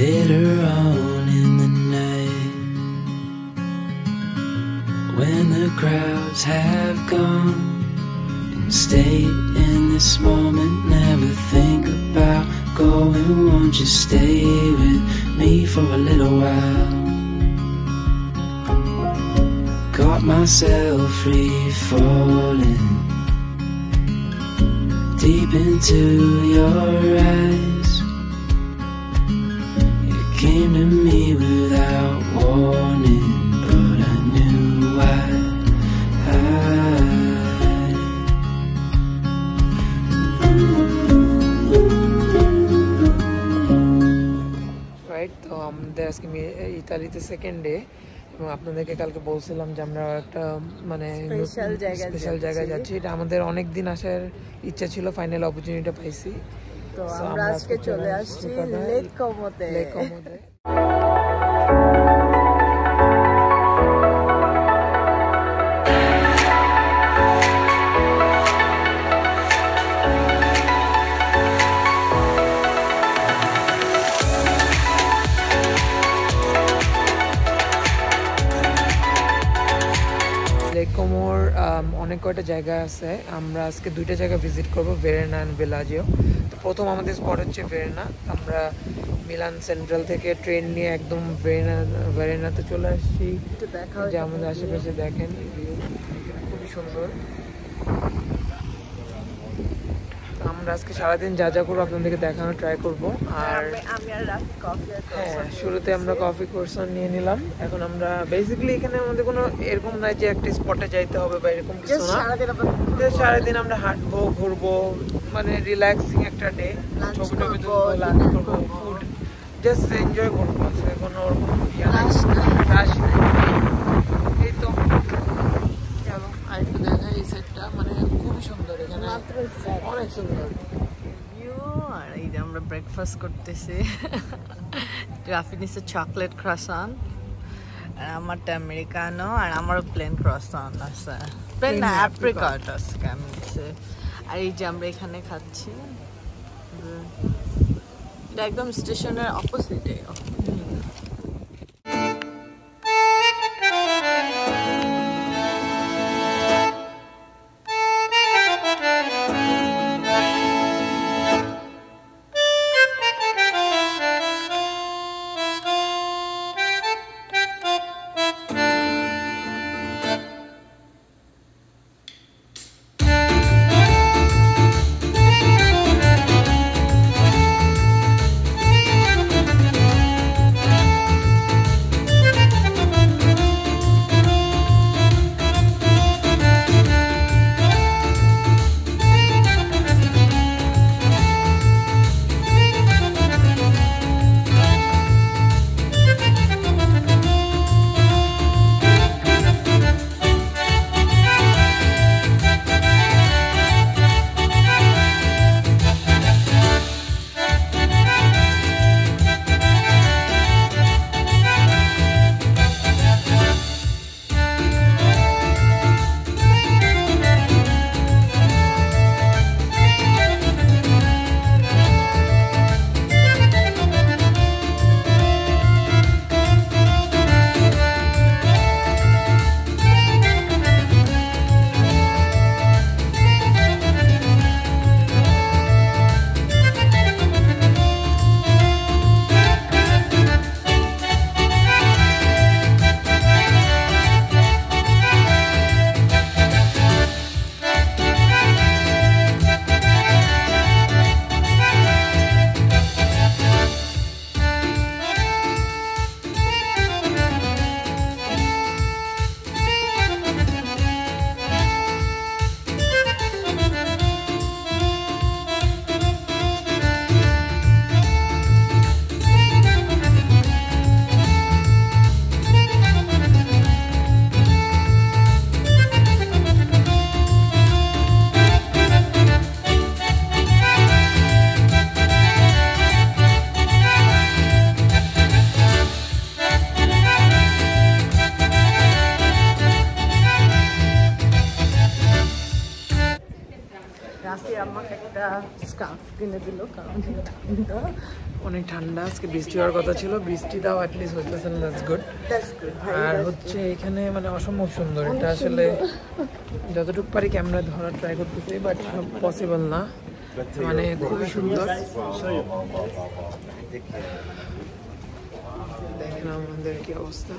Later on in the night, when the crowds have gone, and stay in this moment, never think about going. Won't you stay with me for a little while? Got myself free falling deep into your eyes. You came to me without warning, but I knew why. Right, তো আমাদের আজকে ইতালিতে second day, এবং আপনাদেরকে কালকে বলছিলাম যে আমরা একটা মানে স্পেশাল জায়গায় যাচ্ছি। এটা আমাদের অনেক দিন আসার ইচ্ছা ছিল, ফাইনাল অপরচুনিটিটা পাইছি। তো আমরা আজকে চলে আসছি লেক কোমোতে। লেক কোমোর অনেক কয়টা জায়গা আছে, আমরা আজকে দুইটা জায়গা ভিজিট করব, ভেরেনা অ্যান্ড বেলাজিও। তো প্রথম আমাদের স্পট হচ্ছে ভেরেনা। আমরা মিলান সেন্ট্রাল থেকে ট্রেন নিয়ে একদম ভেরেনাতে চলে আসছি। যে আমাদের আশেপাশে দেখেন ভিউ খুবই সুন্দর। আমরা আজকে সারাদিন যা যা করবো আপনাদেরকে দেখানোর ট্রাই করবো। আর হ্যাঁ, শুরুতে আমরা কফি কোর্সন নিয়ে নিলাম। এখন আমরা বেসিক্যালি এখানে আমাদের কোনো এরকম নাই যে একটা স্পটে যাইতে হবে বা এরকম কিছু না। সারাদিন আমরা হাঁটবো, ঘুরবো, মানে রিল্যাক্সিং একটা ডে। ছবি টবি তুলবো, লাঞ্চ করবো, ফুড জাস্ট এনজয় করবো। কোনো রাশ নেই। এই তো চলো আরেকটু দেখাই এই সেটটা, মানে খুবই সুন্দর, এখানে অনেক সুন্দর ভিউ। আর এই যে আমরা ব্রেকফাস্ট করতেছি। রাফি নিচ্ছে চকলেট ক্রসান, আর আমারটা আমেরিকানো, আর আমারও প্লেন ক্রসান আছে, প্লেন না অ্যাপ্রিকট আছে আমি নিচ্ছে। আর এই যে আমরা এখানে খাচ্ছি, এটা একদম স্টেশনের অপোজিটে। কিনে দিল কারণ ঠান্ডা, অনেক ঠান্ডা। আজকে বৃষ্টি হওয়ার কথা ছিল, বৃষ্টিটাও অ্যাটলিস্ট হইতেছে না, দ্যাটস গুড। আর হচ্ছে এখানে মানে অসম্ভব সুন্দর, এটা আসলে যতটুকু পারি ক্যামেরা ধরার ট্রাই করতেছি, বাট পসিবল না, মানে খুবই সুন্দর। দেখেন আমাদের কি অবস্থা।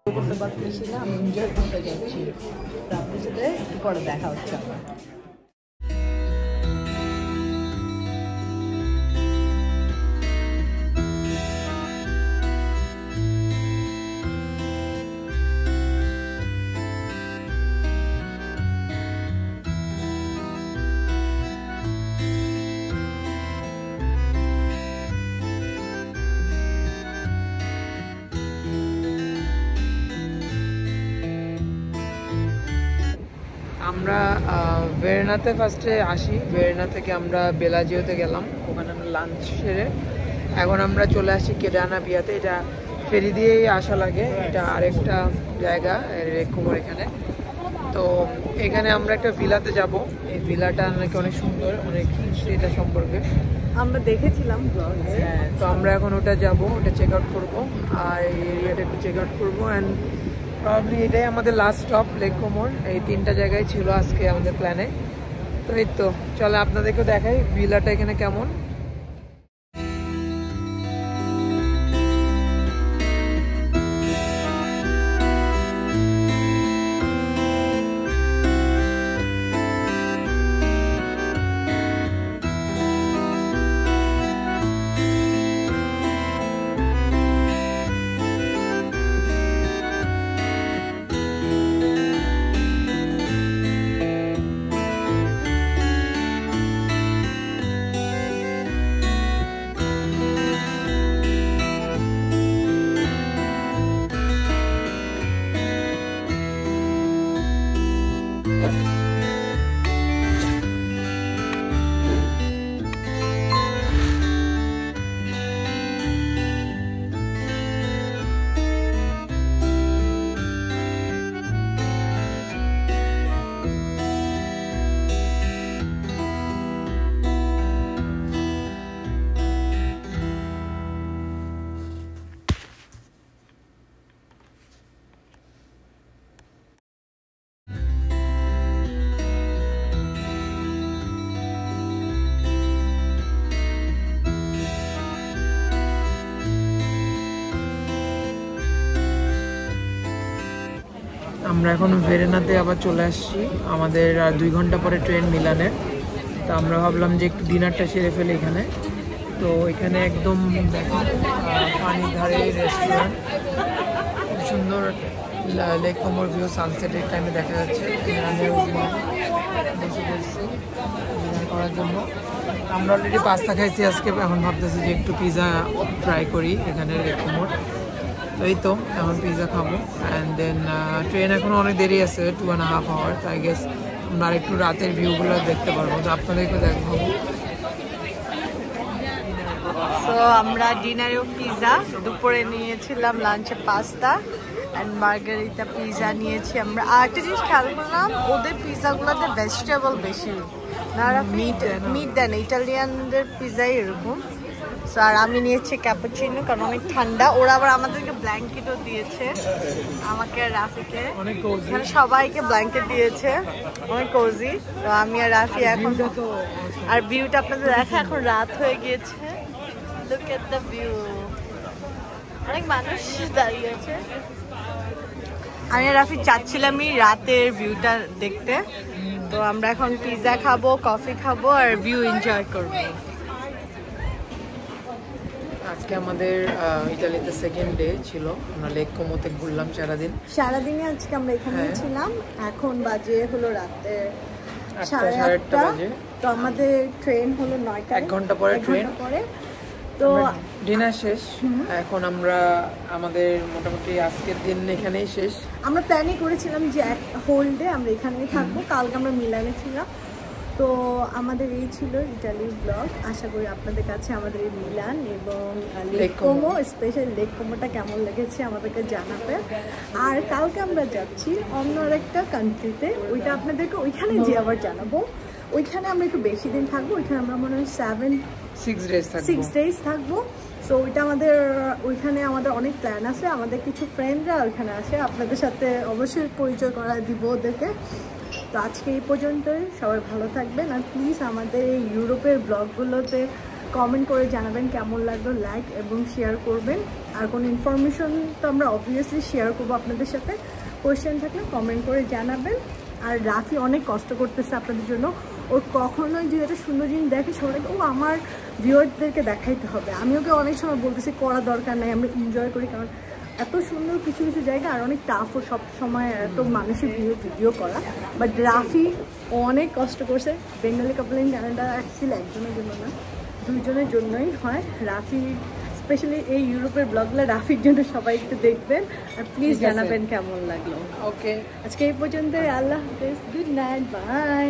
করতে পারতেছি না, আমি এনজয় করতে যাচ্ছি। আপনার সাথে একটু পরে দেখা হচ্ছে আমার। আমরা ভেরনাতে ফার্স্টে আসি, ভেরনা থেকে আমরা বেলাজিওতে গেলাম, ওখানে আমরা লাঞ্চ সেরে এখন আমরা চলে আসি কেডানা বিয়াতে। এটা ফেরি দিয়েই আসা লাগে, এটা আরেকটা জায়গা রেকুমোর এখানে। তো এখানে আমরা একটা ভিলাতে যাব, এই ভিলাটা নাকি অনেক সুন্দর, অনেক এটা সম্পর্কে আমরা দেখেছিলাম ব্লগে। তো আমরা এখন ওটা যাব, ওটা চেক আউট করবো, আর এই এরিয়াটা একটু চেক আউট করবো। অ্যান্ড প্রবাবলি এটাই আমাদের লাস্ট স্টপ লেক কোমোর। এই তিনটা জায়গায় ছিল আজকে আমাদের প্ল্যানে। তো এই তো চলে আপনাদেরকেও দেখাই ভিলাটা এখানে কেমন। আমরা এখন ভেরেনাতে আবার চলে আসছি, আমাদের আর 2 ঘন্টা পরে ট্রেন মিলানের। তো আমরা ভাবলাম যে একটু ডিনারটা সেরে ফেলে এখানে। তো এখানে একদম পানির ধারে রেস্টুরেন্ট, খুব সুন্দর লেক কোমোর ভিউ সানসেটের টাইমে দেখা যাচ্ছে। এখানে বসে পড়ছি ডিনার করার জন্য। আমরা অলরেডি পাস্তা খাইছি আজকে, এখন ভাবতেছি যে একটু পিৎজা ট্রাই করি এখানে লেক কোমোর। তো এই তো এখন পিৎজা খাবো। অ্যান্ড দেন ট্রেন এখনও অনেক দেরি আছে, 2.5 hours। আই গেস আমরা একটু রাতের ভিউগুলো দেখতে পারবো, তো আপনাদেরকে দেখাবো। সো আমরা ডিনারেও পিৎজা, দুপুরে নিয়েছিলাম লাঞ্চে পাস্তা অ্যান্ড মার্গারিটা পিৎজা নিয়েছি আমরা। আর একটা জিনিস খেয়াল করলাম, ওদের পিৎজাগুলোতে ভেজিটেবল বেশি, না মিট দেন, ইটালিয়ানদের পিৎজাই এরকম। সো আর আমি নিয়েছি ক্যাপুচিনো, কারণ অনেক ঠান্ডা। ওরা আবার আমাদেরকে ব্ল্যাঙ্কেটও দিয়েছে, আমাকে আর রাফিকে, এখানে সবাইকে ব্ল্যাঙ্কেট দিয়েছে, অনেক কোজি। তো আমি আর রাফি এখন, আর ভিউটা আপনাদের দেখা, এখন রাত হয়ে গিয়েছে। Look at the view. অনেক মানুষ দাঁড়িয়ে আছে। আমি আর রাফি চাচ্ছিলামই রাতের ভিউটা দেখতে। তো আমরা এখন পিৎজা খাবো, কফি খাবো আর ভিউ এনজয় করবো। আজকে আমাদের ইতালিতে সেকেন্ড ডে ছিল, আমরা লেক কোমোতে ঘুরলাম সারাদিনে আজকে আমরা এখানে ছিলাম। এখন বাজে হলো রাতে 8:30 বাজে। তো আমাদের ট্রেন হলো 9টায়, 1 ঘন্টা পরে ট্রেন। তো ডিনার শেষ, এখন আমরা আমাদের মোটামুটি আজকের দিন এখানেই শেষ। আমরা প্ল্যানই করেছিলাম যে হোল ডে আমরা এখানেই থাকবো, কালকে আমরা মিলানে ছিলাম। তো আমাদের এই ছিল ইটালির ব্লগ। আশা করি আপনাদের কাছে আমাদের এই মিলান এবং লেক কোমো, স্পেশাল লেক কোমোটা কেমন লেগেছে আমাদেরকে জানাবে। আর কালকে আমরা যাচ্ছি অন্য আরেকটা কান্ট্রিতে, ওইটা আপনাদেরকে ওইখানে যে আবার জানাবো। ওইখানে আমরা একটু বেশি দিন থাকবো, ওইখানে আমরা মনে হয় 6 days থাকবো। সো ওইটা আমাদের, ওইখানে আমাদের অনেক প্ল্যান আছে, আমাদের কিছু ফ্রেন্ডরা ওইখানে আসে, আপনাদের সাথে অবশ্যই পরিচয় করা দিব ওদেরকে। তো আজকে এই পর্যন্তই, সবাই ভালো থাকবেন। আর প্লিজ আমাদের এই ইউরোপের ব্লগগুলোতে কমেন্ট করে জানাবেন কেমন লাগলো, লাইক এবং শেয়ার করবেন। আর কোনো ইনফরমেশন তো আমরা অবভিয়াসলি শেয়ার করবো আপনাদের সাথে, কোয়েশ্চেন থাকলে কমেন্ট করে জানাবেন। আর রাফি অনেক কষ্ট করতেছে আপনাদের জন্য, ওর কখনোই যে একটা সুন্দর জিনিস দেখে সবাইকে ও আমার ভিউয়ারদেরকে দেখাইতে হবে। আমি ওকে অনেক সময় বলতেছি করা দরকার নেই, আমরা এনজয় করি, কারণ এত সুন্দর কিছু কিছু জায়গা আর অনেক টাফও সব সময় এত মানুষের ভিডিও করা। বাট রাফি অনেক কষ্ট করছে। Bengali couple in Canada actually একজনের জন্য না, 2জনের জন্যই হয়। রাফি স্পেশালি এই ইউরোপের ব্লগগুলো রাফির জন্য সবাই একটু দেখবেন। আর প্লিজ জানাবেন কেমন লাগলো। ওকে, আজকে এই পর্যন্ত, আল্লাহ হাফেজ, গুড নাইট, বাই।